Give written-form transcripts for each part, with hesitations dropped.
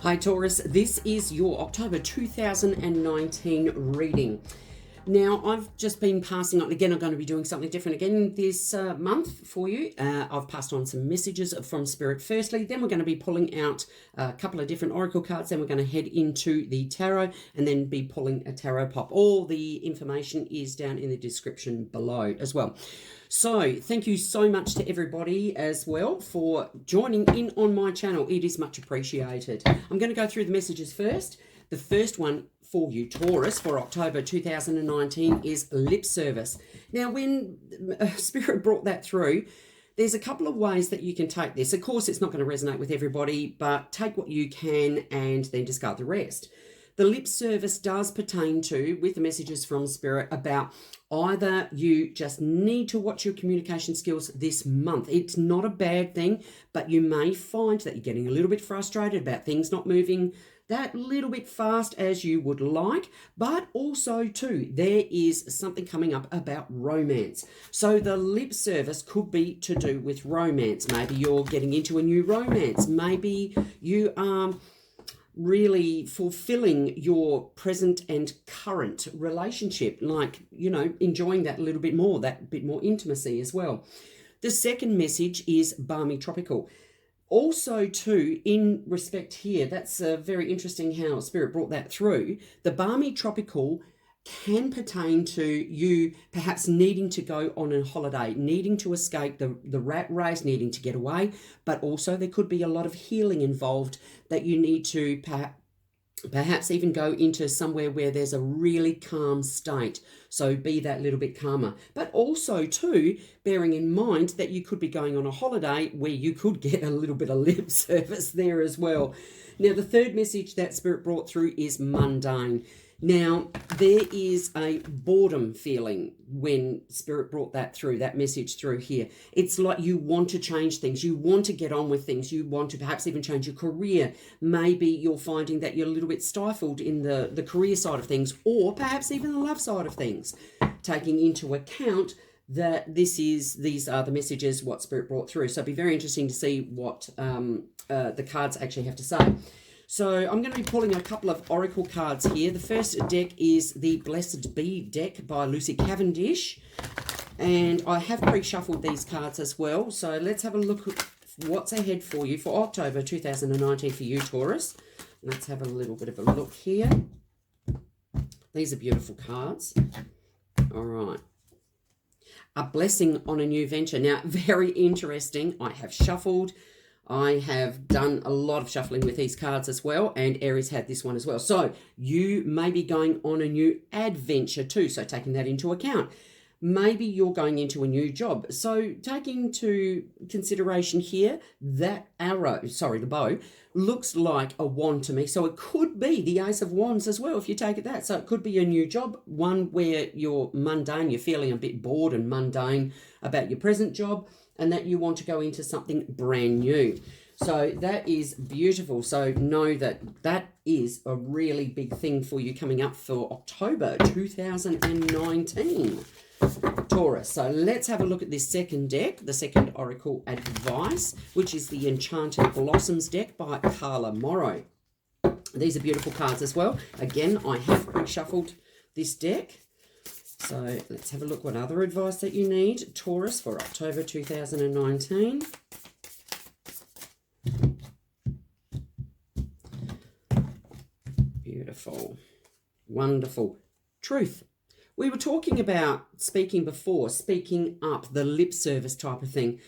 Hi Taurus, this is your October 2019 reading. Now, I've just been passing on, again, I'm going to be doing something different again this month for you. I've passed on some messages from Spirit firstly, then we're going to be pulling out a couple of different oracle cards, then we're going to head into the tarot and then be pulling a tarot pop. All the information is down in the description below as well. So thank you so much to everybody as well for joining in on my channel. It is much appreciated. I'm going to go through the messages first. The first one for you, Taurus, for October 2019 is lip service. Now, when Spirit brought that through, there's a couple of ways that you can take this. Of course, it's not going to resonate with everybody, but take what you can and then discard the rest. The lip service does pertain to, with the messages from Spirit, about either you just need to watch your communication skills this month. It's not a bad thing, but you may find that you're getting a little bit frustrated about things not moving that little bit fast as you would like, but also too, there is something coming up about romance. So the lip service could be to do with romance. Maybe you're getting into a new romance. Maybe you are really fulfilling your present and current relationship, like, you know, enjoying that a little bit more, that bit more intimacy as well. The second message is balmy tropical. Also, too, in respect here, that's very interesting how Spirit brought that through. The balmy tropical can pertain to you perhaps needing to go on a holiday, needing to escape the rat race, needing to get away, but also there could be a lot of healing involved that you need to perhaps even go into somewhere where there's a really calm state. So be that little bit calmer. But also too, bearing in mind that you could be going on a holiday where you could get a little bit of lip service there as well. Now, the third message that Spirit brought through is mundane. Now, there is a boredom feeling when Spirit brought that through, that message through here. It's like you want to change things. You want to get on with things. You want to perhaps even change your career. Maybe you're finding that you're a little bit stifled in the career side of things, or perhaps even the love side of things, taking into account that these are the messages what Spirit brought through. So it'd be very interesting to see what the cards actually have to say. So I'm going to be pulling a couple of oracle cards here. The first deck is the Blessed Bee deck by Lucy Cavendish. And I have pre-shuffled these cards as well. So let's have a look at what's ahead for you for October 2019 for you, Taurus. Let's have a little bit of a look here. These are beautiful cards. All right. A blessing on a new venture. Now, very interesting. I have shuffled. I have done a lot of shuffling with these cards as well, and Aries had this one as well. So you may be going on a new adventure too, so taking that into account. Maybe you're going into a new job. So taking into consideration here, that the bow, looks like a wand to me. So it could be the Ace of Wands as well, if you take it that. So it could be a new job, one where you're mundane, you're feeling a bit bored and mundane about your present job, and that you want to go into something brand new. So that is beautiful. So know that that is a really big thing for you coming up for October 2019, Taurus. So let's have a look at this second deck, the second Oracle Advice, which is the Enchanted Blossoms deck by Carla, Morrow. These are beautiful cards as well. Again, I have pre-shuffled this deck. So let's have a look what other advice that you need, Taurus, for October 2019. Beautiful. Wonderful. Truth. We were talking about speaking before, speaking up, the lip service type of thing.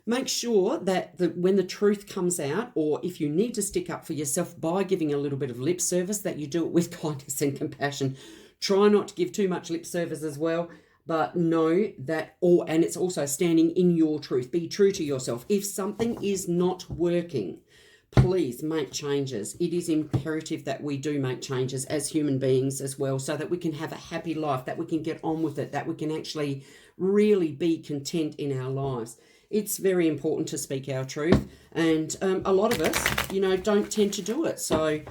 Make sure that when the truth comes out, or if you need to stick up for yourself by giving a little bit of lip service, that you do it with kindness and compassion. Try not to give too much lip service as well, but know that, and it's also standing in your truth. Be true to yourself. If something is not working, please make changes. It is imperative that we do make changes as human beings as well, so that we can have a happy life, that we can get on with it, that we can actually really be content in our lives. It's very important to speak our truth, and a lot of us, don't tend to do it. So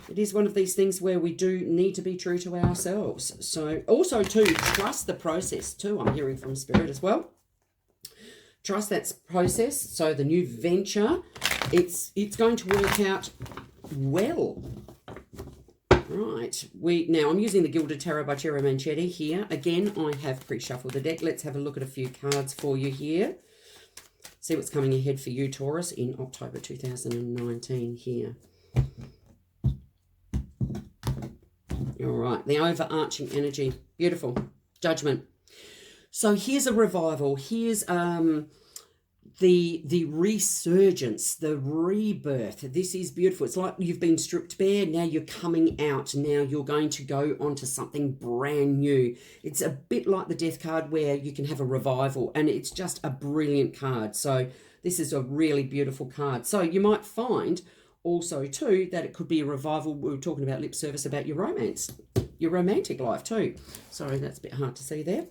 it is one of these things where we do need to be true to ourselves. So also too, trust the process too. I'm hearing from Spirit as well. Trust that process. So the new venture, it's going to work out well. Right, now I'm using the Gilded Tarot by Ciro Manchetti here. Again, I have pre-shuffled the deck. Let's have a look at a few cards for you here. See what's coming ahead for you, Taurus, in October 2019 here. All right, the overarching energy. Beautiful. Judgment. So here's a revival. Here's the resurgence, the rebirth. This is beautiful. It's like you've been stripped bare. Now you're coming out. Now you're going to go onto something brand new. It's a bit like the death card where you can have a revival, and it's just a brilliant card. So this is a really beautiful card. So you might find also too that it could be a revival. We were talking about lip service, about your romance, your romantic life too. Sorry, that's a bit hard to see there.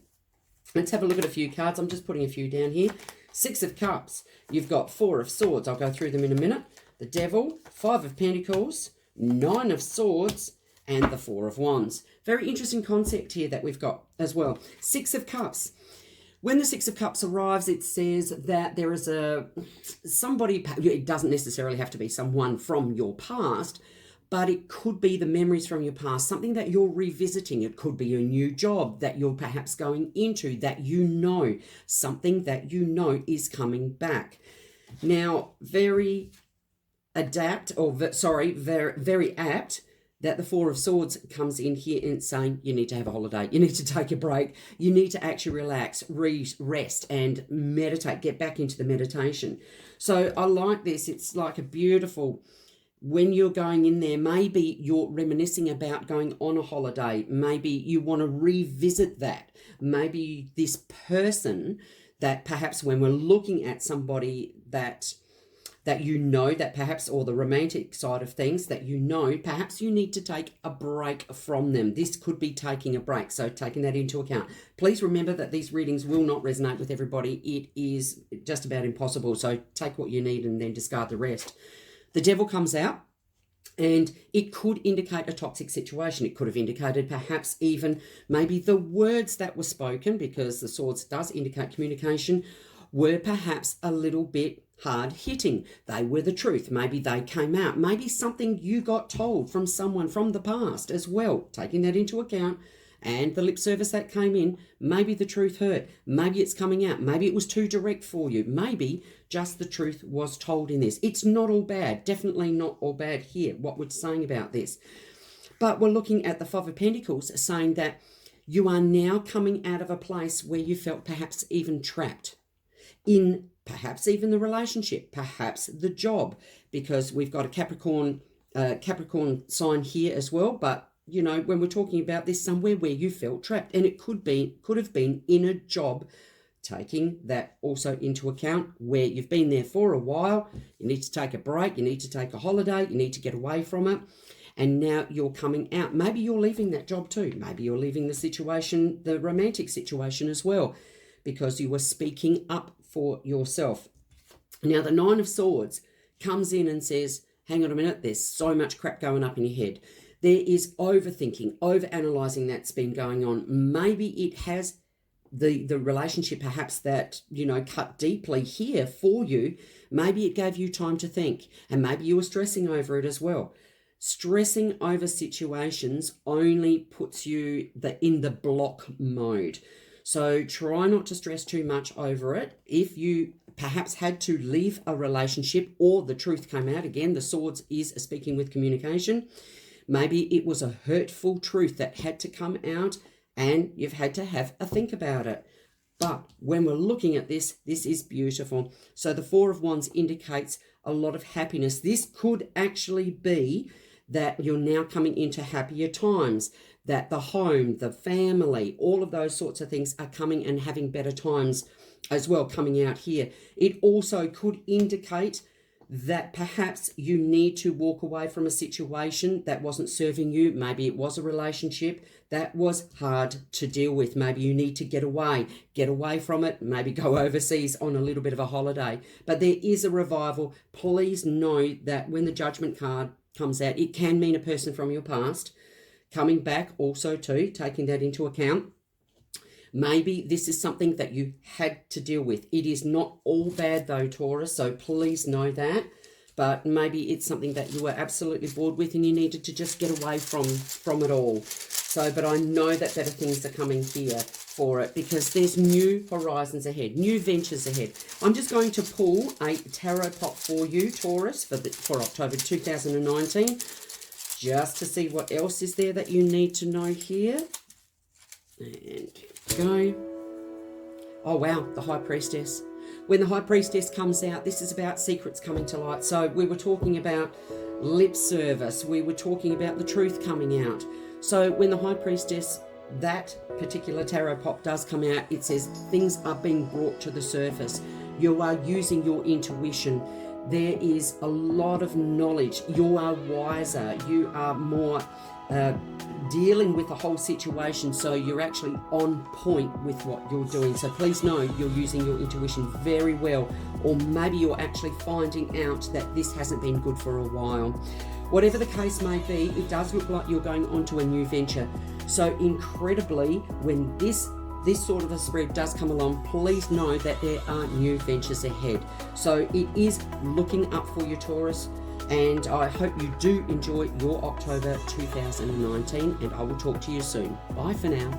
Let's have a look at a few cards. I'm just putting a few down here. 6 of Cups. You've got 4 of Swords. I'll go through them in a minute. The Devil, 5 of Pentacles, 9 of Swords, and the 4 of Wands. Very interesting concept here that we've got as well. 6 of Cups. When the 6 of Cups arrives, it says that there is somebody, it doesn't necessarily have to be someone from your past, but it could be the memories from your past, something that you're revisiting. It could be a new job that you're perhaps going into that you know, something that you know is coming back. Now, very apt that the 4 of Swords comes in here and saying you need to have a holiday. You need to take a break. You need to actually relax, rest and meditate, get back into the meditation. So I like this. It's like a beautiful... When you're going in there, maybe you're reminiscing about going on a holiday. Maybe you want to revisit that. Maybe this person that perhaps when we're looking at somebody that you know, that perhaps, or the romantic side of things that you know, perhaps you need to take a break from them. This could be taking a break. So taking that into account. Please remember that these readings will not resonate with everybody. It is just about impossible. So take what you need and then discard the rest. The Devil comes out, and it could indicate a toxic situation. It could have indicated perhaps even maybe the words that were spoken, because the Swords does indicate communication, were perhaps a little bit hard hitting. They were the truth. Maybe they came out. Maybe something you got told from someone from the past as well. Taking that into account, and the lip service that came in, maybe the truth hurt. Maybe it's coming out. Maybe it was too direct for you. Maybe just the truth was told in this. It's not all bad. Definitely not all bad here, what we're saying about this. But we're looking at the 5 of Pentacles saying that you are now coming out of a place where you felt perhaps even trapped in perhaps even the relationship, perhaps the job, because we've got a Capricorn sign here as well. But you know, when we're talking about this, somewhere where you felt trapped, and it could have been in a job, taking that also into account, where you've been there for a while, you need to take a break, you need to take a holiday, you need to get away from it, and now you're coming out. Maybe you're leaving that job too. Maybe you're leaving the situation, the romantic situation as well, because you were speaking up for yourself. Now, the 9 of Swords comes in and says, hang on a minute, there's so much crap going up in your head. There is overthinking, overanalyzing that's been going on. Maybe it has the relationship perhaps that, you know, cut deeply here for you. Maybe it gave you time to think, and maybe you were stressing over it as well. Stressing over situations only puts you in the block mode. So try not to stress too much over it. If you perhaps had to leave a relationship, or the truth came out, again, the Swords is speaking with communication. Maybe it was a hurtful truth that had to come out, and you've had to have a think about it. But when we're looking at this, this is beautiful. So the 4 of Wands indicates a lot of happiness. This could actually be that you're now coming into happier times, that the home, the family, all of those sorts of things are coming and having better times as well coming out here. It also could indicate that perhaps you need to walk away from a situation that wasn't serving you. Maybe it was a relationship that was hard to deal with. Maybe you need to get away from it, maybe go overseas on a little bit of a holiday. But there is a revival. Please know that when the Judgment card comes out, it can mean a person from your past coming back also too, taking that into account. Maybe this is something that you had to deal with. It is not all bad though, Taurus, so please know that. but maybe it's something that you were absolutely bored with and you needed to just get away from it all. So, but I know that better things are coming here for it, because there's new horizons ahead, new ventures ahead. I'm just going to pull a tarot pot for you, Taurus, for October 2019, just to see what else is there that you need to know here. And here we go. Oh, wow, the High Priestess. When the High Priestess comes out, this is about secrets coming to light. So we were talking about lip service. We were talking about the truth coming out. So when the High Priestess, that particular tarot pot does come out, it says things are being brought to the surface. You are using your intuition. There is a lot of knowledge. You are wiser. You are more dealing with the whole situation, so you're actually on point with what you're doing. So please know you're using your intuition very well, or maybe you're actually finding out that this hasn't been good for a while. Whatever the case may be, it does look like you're going on to a new venture. So incredibly, when this sort of a spread does come along, please know that there are new ventures ahead. So it is looking up for you, Taurus. And I hope you do enjoy your October 2019, and I will talk to you soon. Bye for now.